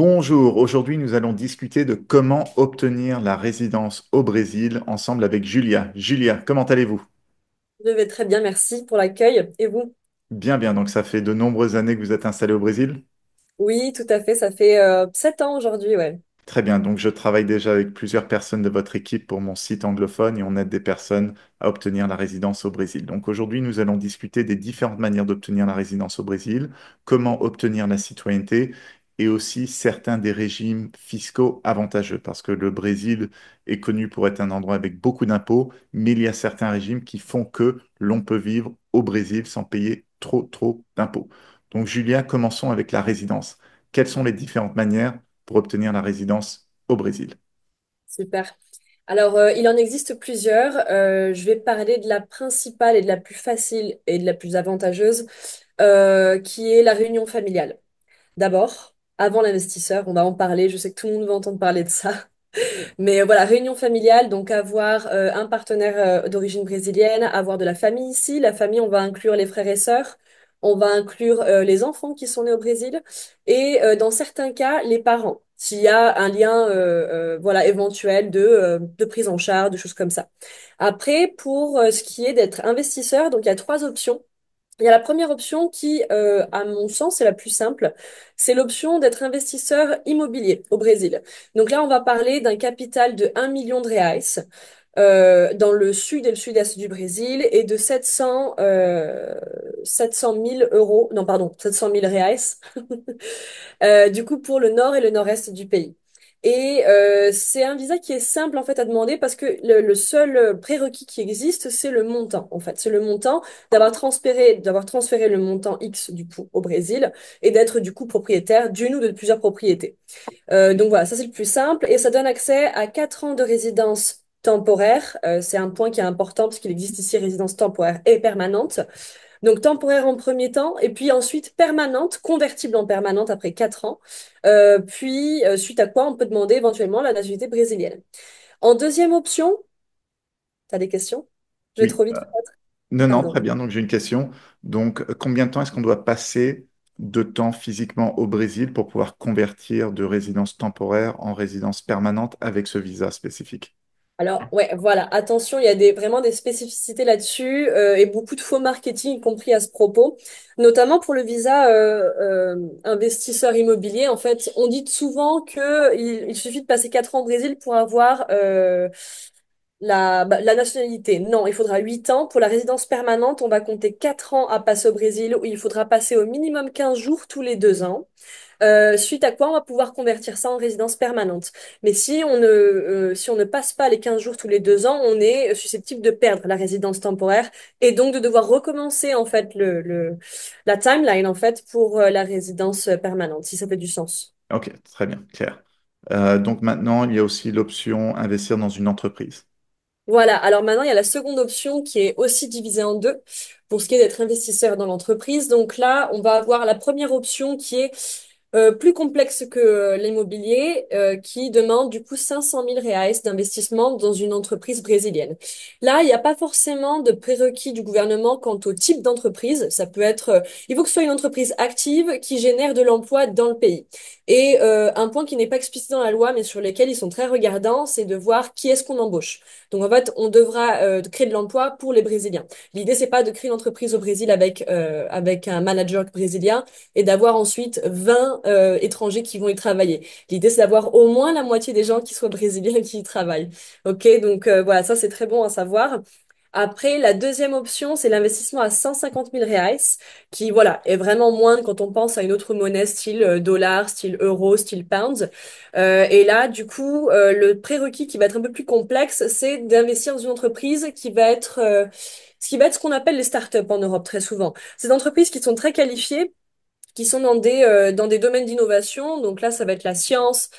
Bonjour, aujourd'hui nous allons discuter de comment obtenir la résidence au Brésil ensemble avec Julia. Julia, comment allez-vous? Je vais très bien, merci pour l'accueil. Et vous? Bien, bien, donc ça fait de nombreuses années que vous êtes installé au Brésil? Oui, tout à fait. Ça fait 7 ans aujourd'hui, ouais. Très bien, donc je travaille déjà avec plusieurs personnes de votre équipe pour mon site anglophone et on aide des personnes à obtenir la résidence au Brésil. Donc aujourd'hui, nous allons discuter des différentes manières d'obtenir la résidence au Brésil, comment obtenir la citoyenneté et aussi certains des régimes fiscaux avantageux parce que le Brésil est connu pour être un endroit avec beaucoup d'impôts, mais il y a certains régimes qui font que l'on peut vivre au Brésil sans payer trop d'impôts. Donc Julia, commençons avec la résidence. Quelles sont les différentes manières pour obtenir la résidence au Brésil? Super. Alors, il en existe plusieurs. Je vais parler de la principale et de la plus facile et de la plus avantageuse, qui est la réunion familiale. D'abord, avant l'investisseur, on va en parler. Je sais que tout le monde va entendre parler de ça. Mais voilà, réunion familiale, donc avoir un partenaire d'origine brésilienne, avoir de la famille ici. La famille, on va inclure les frères et sœurs, on va inclure les enfants qui sont nés au Brésil et dans certains cas, les parents, s'il y a un lien voilà, éventuel de prise en charge, de choses comme ça. Après, pour ce qui est d'être investisseur, donc il y a trois options. Il y a la première option qui, à mon sens, est la plus simple. C'est l'option d'être investisseur immobilier au Brésil. Donc là, on va parler d'un capital de 1 million de reais dans le sud et le sud-est du Brésil et de 700 000 euros, non, pardon, 700 000 reais du coup pour le nord et le nord-est du pays. Et c'est un visa qui est simple en fait à demander parce que le seul prérequis qui existe, c'est le montant en fait. C'est le montant d'avoir transféré le montant X du coup au Brésil et d'être du coup propriétaire d'une ou de plusieurs propriétés. Donc voilà, ça c'est le plus simple et ça donne accès à 4 ans de résidence temporaire. C'est un point qui est important parce qu'il existe ici résidence temporaire et permanente. Donc temporaire en premier temps, et puis ensuite permanente, convertible en permanente après 4 ans. Puis suite à quoi on peut demander éventuellement la nationalité brésilienne. En deuxième option, t'as des questions? Je vais Oui. trop vite peut-être? Non, non, Pardon. très bien. Donc j'ai une question. Donc, combien de temps est-ce qu'on doit passer de temps physiquement au Brésil pour pouvoir convertir de résidence temporaire en résidence permanente avec ce visa spécifique? Alors, ouais, voilà, attention, il y a vraiment des spécificités là-dessus et beaucoup de faux marketing, y compris à ce propos, notamment pour le visa investisseur immobilier. En fait, on dit souvent qu'il suffit de passer 4 ans au Brésil pour avoir la nationalité. Non, il faudra 8 ans. Pour la résidence permanente, on va compter 4 ans à passer au Brésil où il faudra passer au minimum 15 jours tous les 2 ans. Suite à quoi on va pouvoir convertir ça en résidence permanente. Mais si on ne passe pas les 15 jours tous les 2 ans, on est susceptible de perdre la résidence temporaire et donc de devoir recommencer en fait la timeline en fait pour la résidence permanente, si ça fait du sens. Ok, très bien, clair. Donc maintenant, il y a aussi l'option investir dans une entreprise. Voilà, alors maintenant il y a la seconde option qui est aussi divisée en deux pour ce qui est d'être investisseur dans l'entreprise. Donc là, on va avoir la première option qui est plus complexe que l'immobilier, qui demande du coup 500 000 reais d'investissement dans une entreprise brésilienne. Là, il n'y a pas forcément de prérequis du gouvernement quant au type d'entreprise. Ça peut être, il faut que ce soit une entreprise active qui génère de l'emploi dans le pays. Et un point qui n'est pas explicité dans la loi, mais sur lequel ils sont très regardants, c'est de voir qui est-ce qu'on embauche. Donc en fait, on devra créer de l'emploi pour les Brésiliens. L'idée, c'est pas de créer une entreprise au Brésil avec un manager brésilien et d'avoir ensuite 20 étrangers qui vont y travailler. L'idée, c'est d'avoir au moins la moitié des gens qui soient brésiliens qui y travaillent. Ok, donc voilà, ça c'est très bon à savoir. Après, la deuxième option, c'est l'investissement à 150 000 reais, qui, voilà, est vraiment moindre quand on pense à une autre monnaie style dollar, style euro, style pound. Et là, du coup, le prérequis qui va être un peu plus complexe, c'est d'investir dans une entreprise qui va être ce qu'on appelle les startups en Europe très souvent. C'est des entreprises qui sont très qualifiées qui sont dans des domaines d'innovation. Donc là, ça va être la science,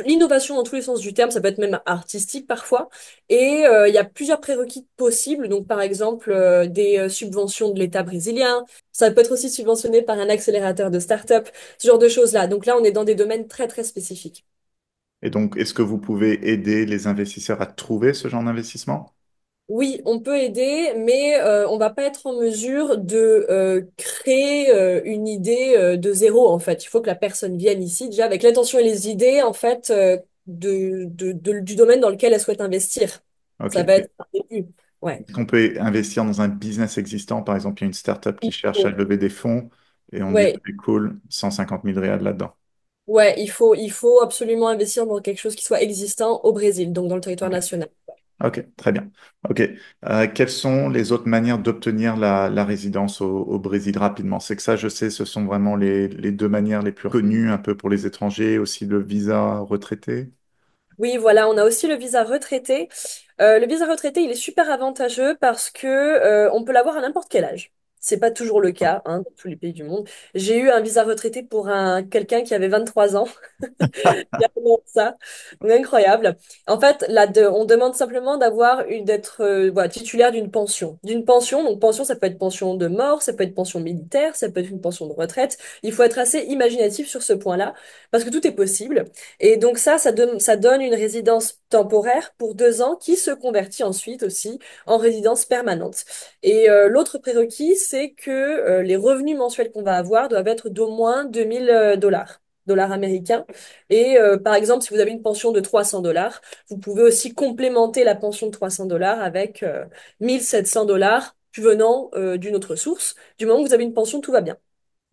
l'innovation dans tous les sens du terme, ça peut être même artistique parfois. Et il y a plusieurs prérequis possibles. Donc par exemple, des subventions de l'État brésilien. Ça peut être aussi subventionné par un accélérateur de start-up, ce genre de choses-là. Donc là, on est dans des domaines très, très spécifiques. Et donc, est-ce que vous pouvez aider les investisseurs à trouver ce genre d'investissement? Oui, on peut aider, mais on va pas être en mesure de créer une idée de zéro, en fait. Il faut que la personne vienne ici déjà avec l'intention et les idées, en fait, du domaine dans lequel elle souhaite investir. Ok. Ça va être un début. Ouais. Est-ce qu'on peut investir dans un business existant? Par exemple, il y a une startup qui Il cherche à faut. lever des fonds et on dit, Ouais. allez, cool, 150 000 réals là-dedans. Ouais, il faut absolument investir dans quelque chose qui soit existant au Brésil, donc dans le territoire Ok. national. Ok, très bien. Ok. Quelles sont les autres manières d'obtenir la résidence au Brésil rapidement? C'est que ça, je sais, ce sont vraiment les deux manières les plus connues un peu pour les étrangers, aussi le visa retraité. Oui, voilà, on a aussi le visa retraité. Le visa retraité, il est super avantageux parce que on peut l'avoir à n'importe quel âge. C'est pas toujours le cas, hein, dans tous les pays du monde. J'ai eu un visa retraité pour quelqu'un qui avait 23 ans. Il y a vraiment ça. Donc, incroyable. En fait, on demande simplement d'être voilà, titulaire d'une pension. D'une pension, donc pension, ça peut être pension de mort, ça peut être pension militaire, ça peut être une pension de retraite. Il faut être assez imaginatif sur ce point-là, parce que tout est possible. Et donc ça donne une résidence temporaire pour 2 ans qui se convertit ensuite aussi en résidence permanente. Et l'autre prérequis, c'est que les revenus mensuels qu'on va avoir doivent être d'au moins 2 000 dollars américains. Et par exemple, si vous avez une pension de 300 dollars, vous pouvez aussi complémenter la pension de 300 dollars avec 1 700 dollars venant d'une autre source. Du moment que vous avez une pension, tout va bien.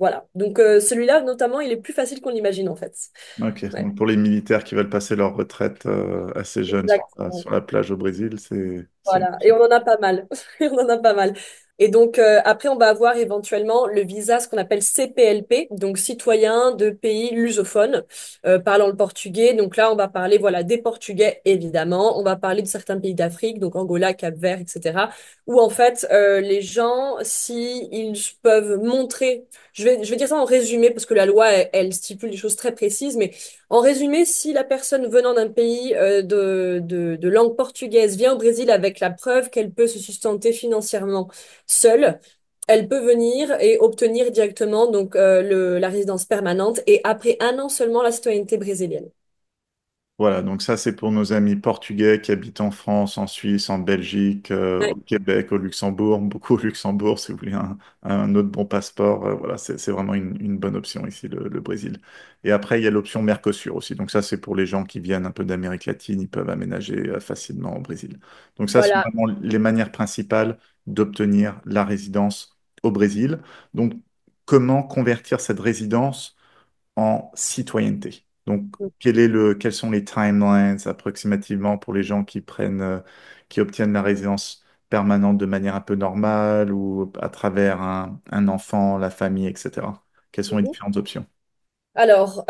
Voilà. Donc celui-là, notamment, il est plus facile qu'on l'imagine en fait. Ok, Ouais, donc pour les militaires qui veulent passer leur retraite assez jeunes exactement. sur la plage au Brésil, c'est une Voilà, et option. on en a pas mal. Et on en a pas mal. Et donc, après, on va avoir éventuellement le visa, ce qu'on appelle CPLP, donc citoyen de pays lusophones, parlant le portugais. Donc là, on va parler, voilà, des Portugais, évidemment. On va parler de certains pays d'Afrique, donc Angola, Cap-Vert, etc. Où, en fait, les gens, si ils peuvent montrer, je vais dire ça en résumé, parce que la loi, elle stipule des choses très précises, mais en résumé, si la personne venant d'un pays de langue portugaise vient au Brésil avec la preuve qu'elle peut se sustenter financièrement seule, elle peut venir et obtenir directement donc la résidence permanente et après 1 an seulement la citoyenneté brésilienne. Voilà, donc ça c'est pour nos amis portugais qui habitent en France, en Suisse, en Belgique, au Ouais, Québec, au Luxembourg, beaucoup au Luxembourg si vous voulez un autre bon passeport. Voilà, c'est vraiment une bonne option ici, le Brésil. Et après, il y a l'option Mercosur aussi. Donc ça c'est pour les gens qui viennent un peu d'Amérique latine, ils peuvent aménager facilement au Brésil. Donc ça sont voilà. vraiment les manières principales d'obtenir la résidence au Brésil. Donc comment convertir cette résidence en citoyenneté. Donc, quels sont les timelines approximativement pour les gens qui obtiennent la résidence permanente de manière un peu normale ou à travers un enfant, la famille, etc. Quelles sont les Mhm. différentes options? Alors,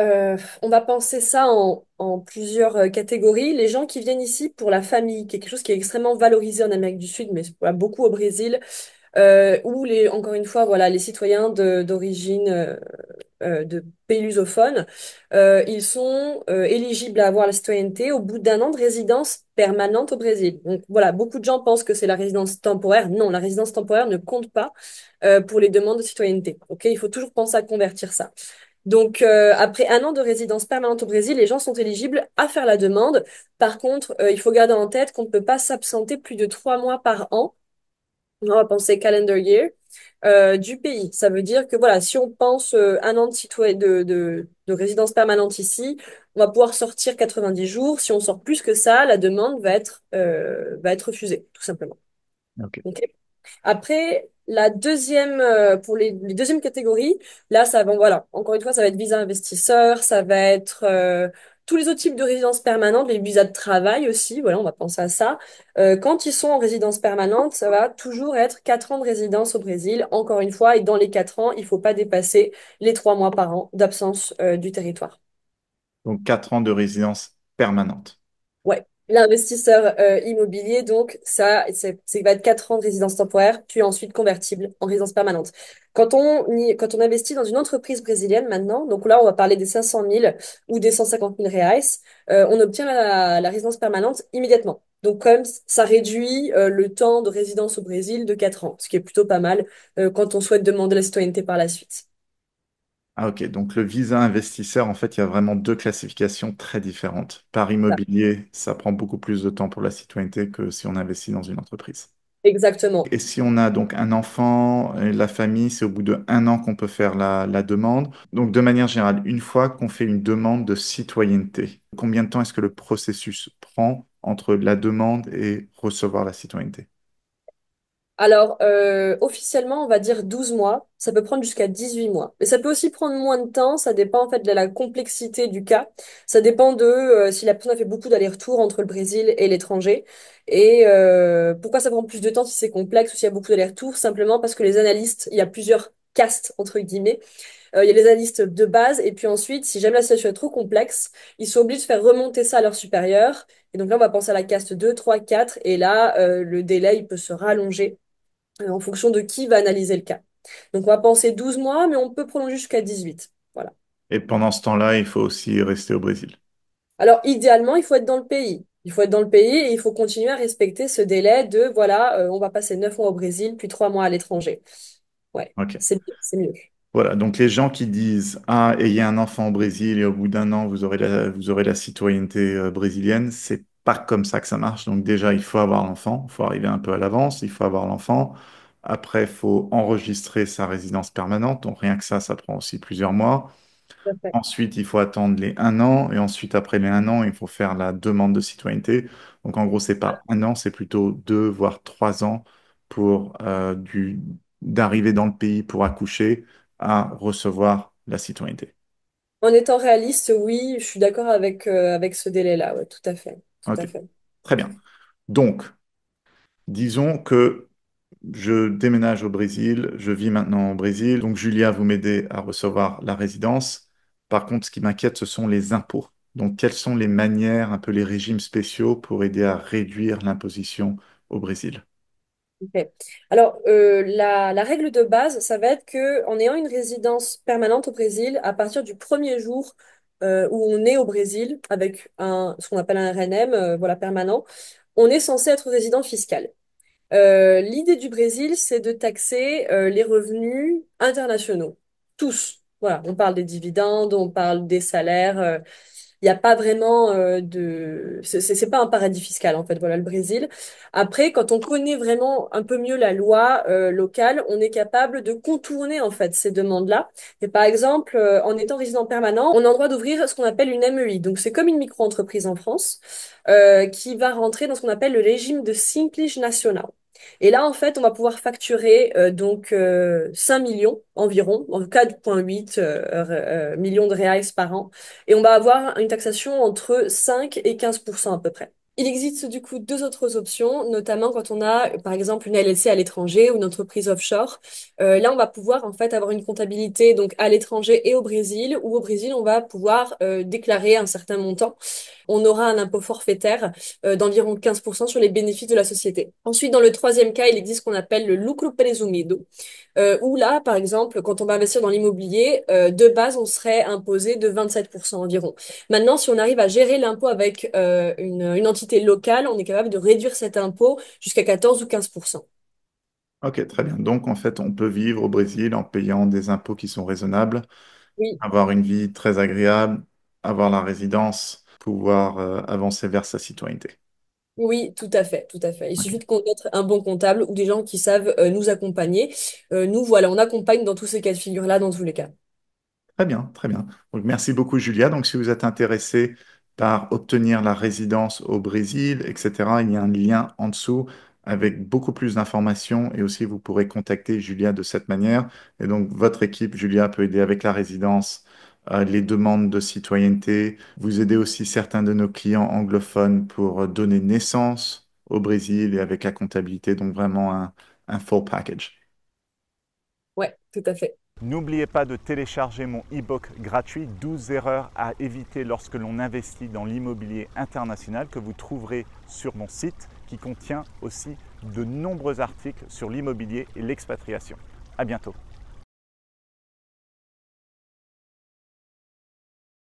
on va penser ça en plusieurs catégories. Les gens qui viennent ici pour la famille, qui est quelque chose qui est extrêmement valorisé en Amérique du Sud, mais voilà, beaucoup au Brésil, ou encore une fois, voilà, les citoyens d'origine de pays lusophones, ils sont éligibles à avoir la citoyenneté au bout d'1 an de résidence permanente au Brésil. Donc voilà, beaucoup de gens pensent que c'est la résidence temporaire. Non, la résidence temporaire ne compte pas pour les demandes de citoyenneté. Ok, il faut toujours penser à convertir ça. Donc, après 1 an de résidence permanente au Brésil, les gens sont éligibles à faire la demande. Par contre, il faut garder en tête qu'on ne peut pas s'absenter plus de 3 mois par an. On va penser calendar year du pays. Ça veut dire que voilà, si on pense 1 an de résidence permanente ici, on va pouvoir sortir 90 jours. Si on sort plus que ça, la demande va être refusée, tout simplement. Ok. Ok. Après, la deuxième, pour les deuxièmes catégories, là, voilà, encore une fois, ça va être visa investisseur, ça va être tous les autres types de résidence permanente, les visas de travail aussi, voilà, on va penser à ça. Quand ils sont en résidence permanente, ça va toujours être 4 ans de résidence au Brésil, encore une fois, et dans les 4 ans, il faut pas dépasser les 3 mois par an d'absence du territoire. Donc, 4 ans de résidence permanente. Ouais, l'investisseur immobilier, donc ça, va être 4 ans de résidence temporaire, puis ensuite convertible en résidence permanente. Quand on investit dans une entreprise brésilienne maintenant, donc là on va parler des 500 000 ou des 150 000 reais, on obtient la résidence permanente immédiatement. Donc comme ça réduit le temps de résidence au Brésil de 4 ans, ce qui est plutôt pas mal quand on souhaite demander la citoyenneté par la suite. Ah ok, donc le visa investisseur, en fait, il y a vraiment deux classifications très différentes. Par immobilier, ça prend beaucoup plus de temps pour la citoyenneté que si on investit dans une entreprise. Exactement. Et si on a donc un enfant et la famille, c'est au bout d'1 an qu'on peut faire la demande. Donc de manière générale, une fois qu'on fait une demande de citoyenneté, combien de temps est-ce que le processus prend entre la demande et recevoir la citoyenneté? Alors, officiellement, on va dire 12 mois. Ça peut prendre jusqu'à 18 mois. Mais ça peut aussi prendre moins de temps. Ça dépend en fait de la complexité du cas. Ça dépend de si la personne a fait beaucoup d'allers-retours entre le Brésil et l'étranger. Et pourquoi ça prend plus de temps si c'est complexe ou s'il y a beaucoup d'allers-retours? Simplement parce que les analystes, il y a plusieurs castes, entre guillemets. Il y a les analystes de base. Et puis ensuite, si jamais la situation est trop complexe, ils sont obligés de faire remonter ça à leur supérieur. Et donc là, on va penser à la caste 2, 3, 4. Et là, le délai, il peut se rallonger en fonction de qui va analyser le cas. Donc on va penser 12 mois, mais on peut prolonger jusqu'à 18. Voilà. Et pendant ce temps-là, il faut aussi rester au Brésil. Alors idéalement, il faut être dans le pays. Il faut être dans le pays et il faut continuer à respecter ce délai de, voilà, on va passer 9 mois au Brésil, puis 3 mois à l'étranger. Ouais, Ok. c'est mieux, c'est mieux. Voilà, donc les gens qui disent, ah, ayez un enfant au Brésil et au bout d'1 an, vous aurez la citoyenneté brésilienne, c'est pas comme ça que ça marche. Donc déjà, il faut avoir l'enfant, il faut arriver un peu à l'avance, il faut avoir l'enfant. Après, il faut enregistrer sa résidence permanente, donc rien que ça prend aussi plusieurs mois. Tout à fait. Ensuite, il faut attendre les 1 an, et ensuite, après les 1 an, il faut faire la demande de citoyenneté. Donc en gros, c'est pas 1 an, c'est plutôt 2 voire 3 ans pour d'arriver dans le pays pour accoucher à recevoir la citoyenneté. En étant réaliste, oui, je suis d'accord avec ce délai-là. Ouais, tout à fait. Tout à Ok, fait. très bien. Donc, disons que je déménage au Brésil, je vis maintenant au Brésil. Donc, Julia, vous m'aidez à recevoir la résidence. Par contre, ce qui m'inquiète, ce sont les impôts. Donc, quelles sont les manières, un peu les régimes spéciaux pour aider à réduire l'imposition au Brésil? Ok. Alors, la règle de base, ça va être que en ayant une résidence permanente au Brésil, à partir du premier jour où on est au Brésil, avec ce qu'on appelle un RNM, voilà, permanent, on est censé être résident fiscal. L'idée du Brésil, c'est de taxer les revenus internationaux. Tous. Voilà, on parle des dividendes, on parle des salaires. Il n'y a pas vraiment de... C'est pas un paradis fiscal, en fait, voilà, le Brésil. Après, quand on connaît vraiment un peu mieux la loi locale, on est capable de contourner, en fait, ces demandes-là. Et par exemple, en étant résident permanent, on a le droit d'ouvrir ce qu'on appelle une MEI. Donc, c'est comme une micro-entreprise en France qui va rentrer dans ce qu'on appelle le régime de Simples Nacional. Et là, en fait, on va pouvoir facturer 5 millions environ, en 4,8 millions de reais par an. Et on va avoir une taxation entre 5 et 15% à peu près. Il existe du coup deux autres options, notamment quand on a par exemple une LLC à l'étranger ou une entreprise offshore. Là, on va pouvoir en fait avoir une comptabilité donc à l'étranger et au Brésil, ou au Brésil, on va pouvoir déclarer un certain montant. On aura un impôt forfaitaire d'environ 15% sur les bénéfices de la société. Ensuite, dans le troisième cas, il existe ce qu'on appelle le lucro presumido, où là, par exemple, quand on va investir dans l'immobilier, de base, on serait imposé de 27% environ. Maintenant, si on arrive à gérer l'impôt avec une entité locale, on est capable de réduire cet impôt jusqu'à 14 ou 15%. Ok, très bien. Donc, en fait, on peut vivre au Brésil en payant des impôts qui sont raisonnables, Oui, avoir une vie très agréable, avoir la résidence, pouvoir avancer vers sa citoyenneté. oui, tout à fait, tout à fait. Il Ok. suffit de connaître un bon comptable ou des gens qui savent nous accompagner. Nous, voilà, on accompagne dans tous ces cas de figure-là, dans tous les cas. Très bien, très bien. Donc, merci beaucoup, Julia. Donc, si vous êtes intéressé par obtenir la résidence au Brésil, etc., il y a un lien en dessous avec beaucoup plus d'informations et aussi vous pourrez contacter Julia de cette manière. Et donc, votre équipe, Julia, peut aider avec la résidence, les demandes de citoyenneté, vous aider aussi certains de nos clients anglophones pour donner naissance au Brésil et avec la comptabilité. Donc, vraiment un full package. Ouais, tout à fait. N'oubliez pas de télécharger mon e-book gratuit 12 erreurs à éviter lorsque l'on investit dans l'immobilier international que vous trouverez sur mon site qui contient aussi de nombreux articles sur l'immobilier et l'expatriation. À bientôt.